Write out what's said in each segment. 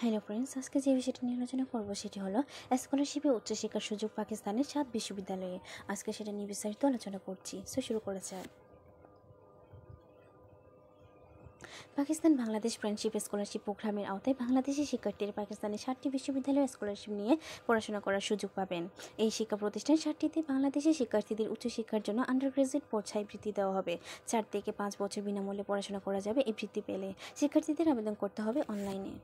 Hello friends, আজকে যে বিষয়টি নিয়ে আলোচনা করব সেটি হলো স্কলারশিপে উচ্চশিক্ষার সুযোগ পাকিস্তানের 7 বিশ্ববিদ্যালয়ে। আজকে সেটা নিয়ে বিস্তারিত আলোচনা করছি। শুরু করেছে। পাকিস্তান বাংলাদেশ ফ্রেন্ডশিপ স্কলারশিপ প্রোগ্রামের আওতায় বাংলাদেশি শিক্ষার্থীরা পাকিস্তানের 7টি বিশ্ববিদ্যালয়ে স্কলারশিপ নিয়ে পড়াশোনা করার সুযোগ পাবেন। এই শিক্ষা প্রতিষ্ঠান 7টিতে বাংলাদেশি শিক্ষার্থীদের উচ্চশিক্ষার জন্য আন্ডার গ্রাজুয়েট পর্যায়ে বৃত্তি দেওয়া হবে। 4 থেকে 5 বছর বিনামূল্যে পড়াশোনা করা যাবে। এই বৃত্তি পেলে শিক্ষার্থীদের আবেদন করতে হবে অনলাইনে।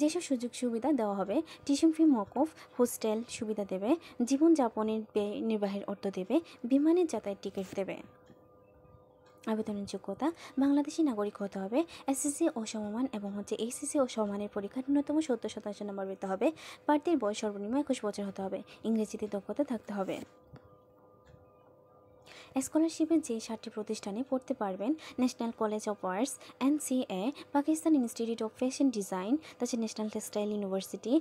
যেসব সুযোগ সুবিধা দেওয়া হবে: টিউশন ফি মওকুফ, হোস্টেল সুবিধা দেবে, জীবনযাপনের ব্যয় নির্বাহের অর্থ দেবে, বিমানের যাতায়াত টিকিট দেবে। আবেদনের যোগ্যতা: বাংলাদেশি নাগরিক হতে হবে, এসএসসি ও সমমান এবং এইচএসসি ও সমমানের পরীক্ষার ন্যূনতম 70% নম্বর পেতে হবে। প্রার্থীর বয়স সর্বনিম্ন 21 বছর হতে হবে। ইংরেজিতে দক্ষতা থাকতে হবে। স্কলারশিপে যে 7টি প্রতিষ্ঠানে পড়তে পারবেন: national college of arts NCA, Pakistan institute of fashion design, তাছাড়া national textile university,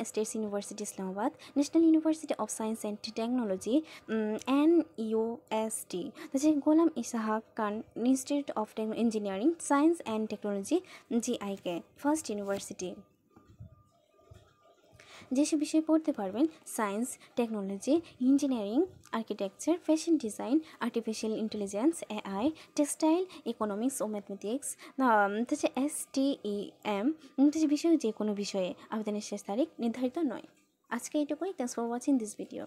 states university Islamabad, national university of science and technology NUST, তাছাড়া Ghulam Ishaq Khan institute of engineering science and technology GIK first university. যেসব বিষয়ে পড়তে পারবেন: science, technology, engineering, architecture, fashion design, artificial intelligence AI, textile, economics ও mathematics, তাছাড়া STEM, বিষয়ে যে কোনো বিষয়ে। আবেদনের শেষ তারিখ নির্ধারিত নয়। আজকে এইটুকুই। Thanks for watching this video.